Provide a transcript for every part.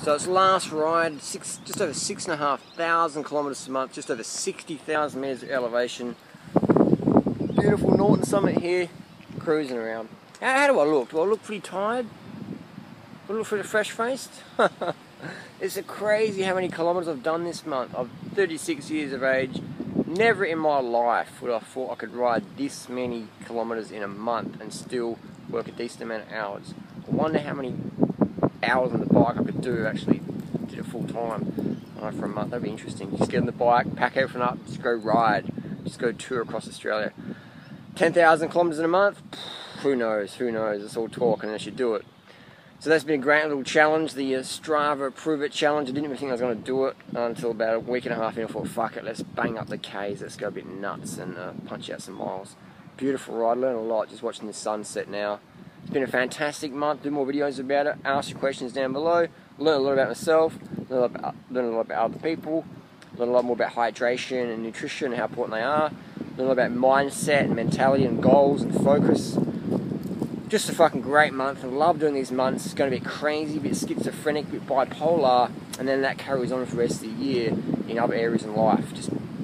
So its last ride, just over 6,500 kilometres a month, just over 60,000 metres of elevation. Beautiful Norton summit here, cruising around. How do I look? Do I look pretty tired? Do I look pretty fresh-faced? It's crazy how many kilometres I've done this month. I'm 36 years of age. Never in my life would I thought I could ride this many kilometres in a month and still work a decent amount of hours. I wonder how many hours on the bike I could do actually did it full time for a month. That'd be interesting. Just get on the bike, pack everything up, just go ride, just go tour across Australia. 10,000 kilometres in a month? Who knows? Who knows? It's all talk unless you do it. So that's been a great little challenge, the Strava Prove It challenge. I didn't even think I was going to do it until about a week and a half in. I thought, fuck it, let's bang up the Ks, let's go a bit nuts and punch out some miles. Beautiful ride, learn a lot just watching the sunset now. It's been a fantastic month. Do more videos about it. Ask your questions down below. Learn a lot about myself. Learn a lot about other people. Learn a lot more about hydration and nutrition and how important they are. Learn a lot about mindset and mentality and goals and focus. Just a fucking great month. I love doing these months. It's going to be crazy, a bit schizophrenic, a bit bipolar, and then that carries on for the rest of the year in other areas in life.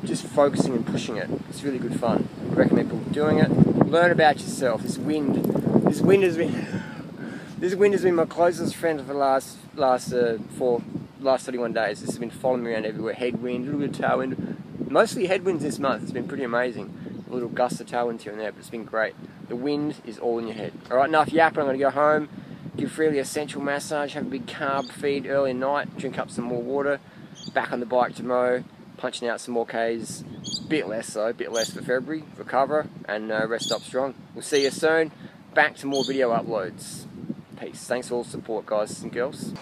Just focusing and pushing it. It's really good fun. I recommend people doing it. Learn about yourself. This wind has been my closest friend for the last 31 days. This has been following me around everywhere. Headwind, a little bit of tailwind. Mostly headwinds this month. It's been pretty amazing. A little gust of tailwind here and there, but it's been great. The wind is all in your head. Alright, enough yapping. I'm going to go home, give Freelee a central massage, have a big carb feed early night, drink up some more water, back on the bike tomorrow, punching out some more Ks. Bit less though, bit less for February, recover, and rest up strong. We'll see you soon. Back to more video uploads. Peace. Thanks for all the support, guys and girls.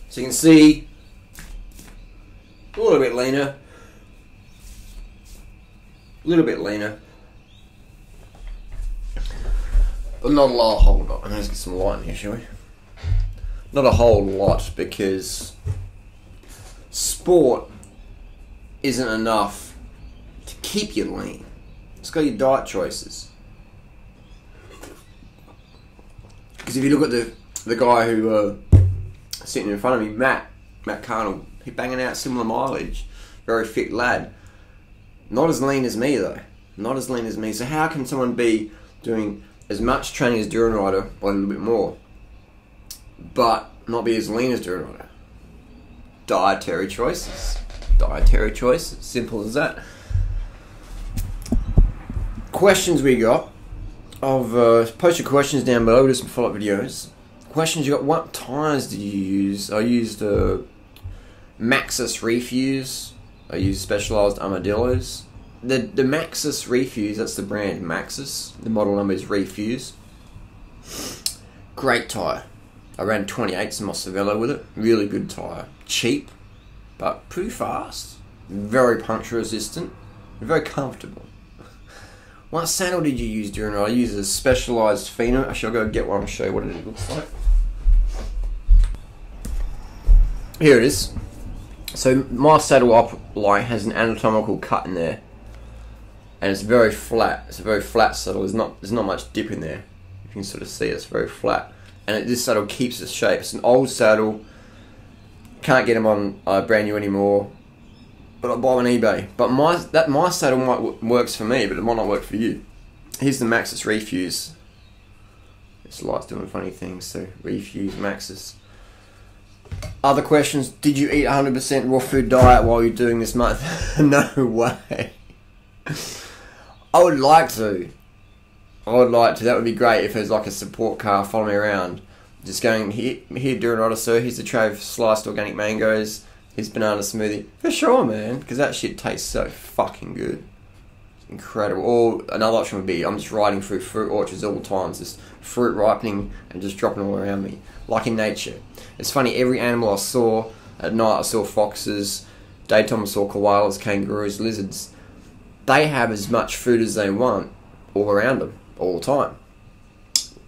So you can see a little bit leaner, but not a lot. Hold on, let's get some light in here, shall we? Not a whole lot, because sport isn't enough to keep you lean. It's got your diet choices. Because if you look at the guy who sitting in front of me, Matt Carnell, he's banging out similar mileage, very fit lad. Not as lean as me though. Not as lean as me. So how can someone be doing as much training as Durianrider, or a little bit more, but not be as lean as Durianrider? Dietary choices. Dietary choices. Simple as that. Questions we got. I've posted questions down below. We'll do some follow-up videos. Questions you got. What tyres did you use? I used Maxxis Refuse. I used Specialized Armadillos. The Maxxis Refuse, that's the brand, Maxxis. The model number is Refuse. Great tyre. I ran 28s in my Cervelo with it. Really good tyre. Cheap, but pretty fast. Very puncture resistant. Very comfortable. What saddle did you use during it? I used a Specialized Pheno. Actually, I'll go get one and show you what it looks like. Here it is. So my saddle uplight has an anatomical cut in there, and it's very flat. It's a very flat saddle. There's not much dip in there. You can sort of see it's very flat, and this saddle keeps its shape. It's an old saddle. Can't get them on brand new anymore. But I buy them on eBay. But my saddle works for me, but it might not work for you. Here's the Maxxis Refuse. This light's doing funny things, so Refuse Maxxis. Other questions? Did you eat 100% raw food diet while you're doing this month? No way. I would like to. That would be great if there's like a support car following me around. Just going, here Durianrider sir, here's a tray of sliced organic mangoes. His banana smoothie. For sure, man, because that shit tastes so fucking good. Incredible. Or another option would be, I'm just riding through fruit orchards all the time, just fruit ripening and just dropping all around me, like in nature. It's funny, every animal I saw, at night I saw foxes, daytime I saw koalas, kangaroos, lizards. They have as much food as they want all around them, all the time.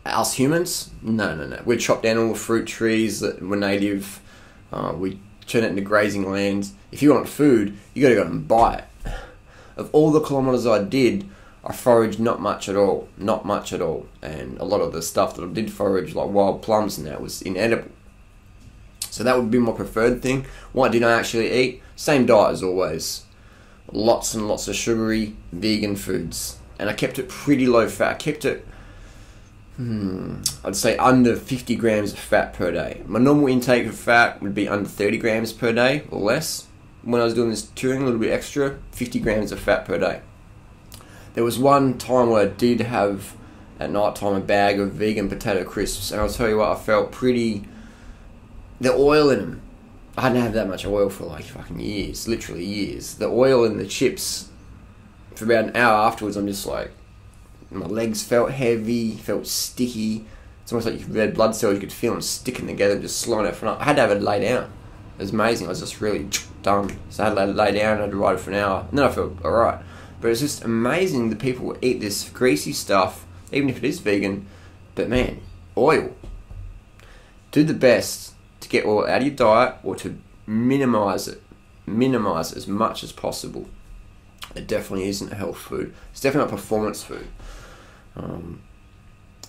Us humans? No. We chop down all the fruit trees that were native. We turn it into grazing lands. If you want food, you gotta go and buy it. Of all the kilometres I did, I foraged not much at all. Not much at all. And a lot of the stuff that I did forage, like wild plums and that, was inedible. So that would be my preferred thing. What did I actually eat? Same diet as always. Lots and lots of sugary, vegan foods. And I kept it pretty low fat. I kept it, I'd say under 50 grams of fat per day. My normal intake of fat would be under 30 grams per day or less. When I was doing this touring, a little bit extra, 50 grams of fat per day. There was one time where I did have, at night time, a bag of vegan potato crisps. And I'll tell you what, I felt pretty... The oil in them, I hadn't had that much oil for like fucking years, literally years. The oil in the chips, for about an hour afterwards, I'm just like, my legs felt heavy, felt sticky. It's almost like your red blood cells, you could feel them sticking together, just slowing it for an hour. I had to have it lay down. It was amazing. I was just really done. So I had to lay down, I had to ride it for an hour, and then I felt alright. But it's just amazing that people eat this greasy stuff, even if it is vegan. But man, oil. Do the best to get oil out of your diet, or to minimize it as much as possible. It definitely isn't a health food. It's definitely not performance food.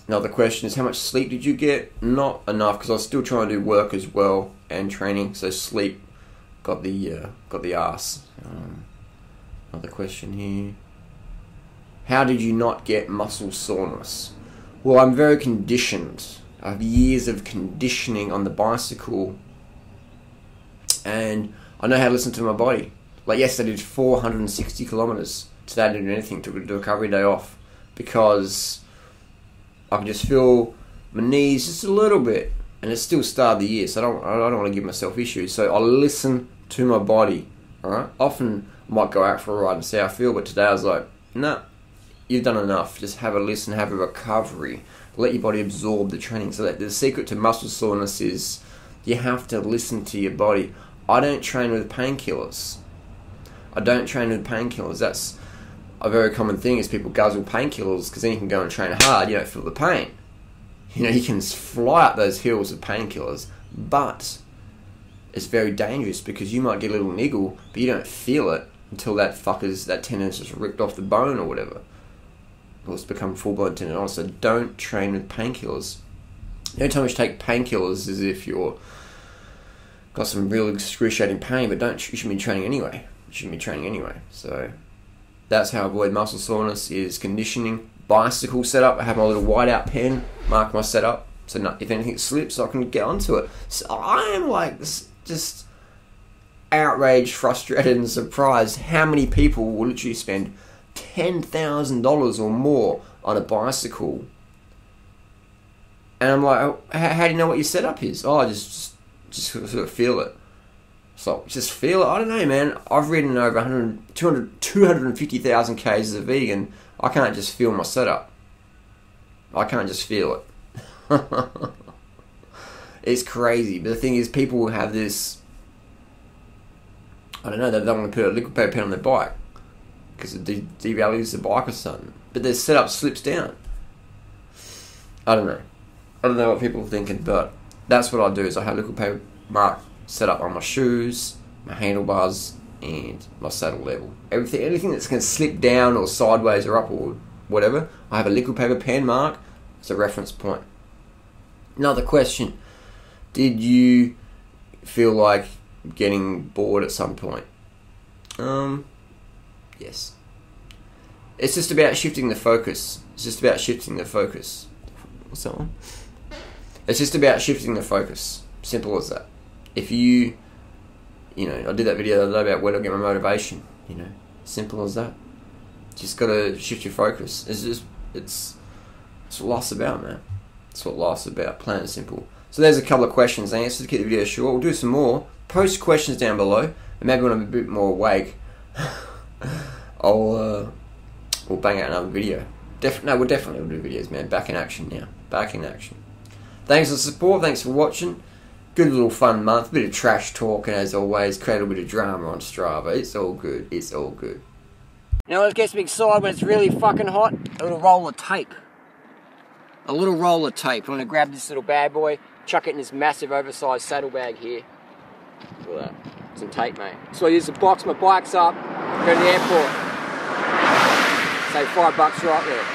Another question is, how much sleep did you get? Not enough, because I was still trying to do work as well and training, so sleep got the ass. Another question here. How did you not get muscle soreness? Well, I'm very conditioned. I have years of conditioning on the bicycle, and I know how to listen to my body. Like yesterday I did 460 kilometers. Today I didn't do anything, took a recovery day off, because I can just feel my knees just a little bit, and it's still start of the year, so I don't want to give myself issues. So I listen to my body. Alright? Often I might go out for a ride and see how I feel, but today I was like, nah, you've done enough. Just have a listen, have a recovery. Let your body absorb the training. So that the secret to muscle soreness is you have to listen to your body. I don't train with painkillers. That's a very common thing, is people guzzle painkillers because then you can go and train hard, you don't feel the pain. You know, you can fly up those hills of painkillers, but it's very dangerous because you might get a little niggle, but you don't feel it until that tendon's just ripped off the bone or whatever. Or it's become full-blown tendonitis. So don't train with painkillers. The only time you should take painkillers is if you're got some real excruciating pain, but you shouldn't be training anyway. So that's how I avoid muscle soreness, is conditioning. Bicycle setup, I have my little whiteout pen, mark my setup, so if anything slips, I can get onto it. So I am like just outraged, frustrated, and surprised how many people will literally spend $10,000 or more on a bicycle, and I'm like, oh, how do you know what your setup is? Oh, I just sort of feel it. So just feel it. I don't know, man. I've ridden over 250,000 Ks as a vegan. I can't just feel my setup. I can't just feel it. It's crazy. But the thing is, people will have this, I don't know, they don't want to put a liquid paper pen on their bike because it devalues the bike or something. But their setup slips down. I don't know what people are thinking, but that's what I do, is I have liquid paper mark set up on my shoes, my handlebars, and my saddle level. Anything that's going to slip down or sideways or up or whatever, I have a liquid paper pen mark as a reference point. Another question. Did you feel like getting bored at some point? Yes. It's just about shifting the focus. What's that one? It's just about shifting the focus. Simple as that. If you know, I did that video the other day about where to get my motivation. You know, simple as that. Just gotta shift your focus. It's what life's about, man. It's what life's about. Plain and simple. So there's a couple of questions answered to keep the video short. We'll do some more. Post questions down below, and maybe when I'm a bit more awake, we'll bang out another video. We'll definitely do videos, man. Back in action now. Back in action. Thanks for the support. Thanks for watching. Good little fun month. Bit of trash talk, and as always, create a bit of drama on Strava. It's all good. It's all good. You know what gets me excited when it's really fucking hot? A little roll of tape. a little roll of tape. I'm going to grab this little bad boy, chuck it in this massive oversized saddlebag here. Look at that. Some tape, mate. So I use to box my bikes up, go to the airport. Say $5 right there.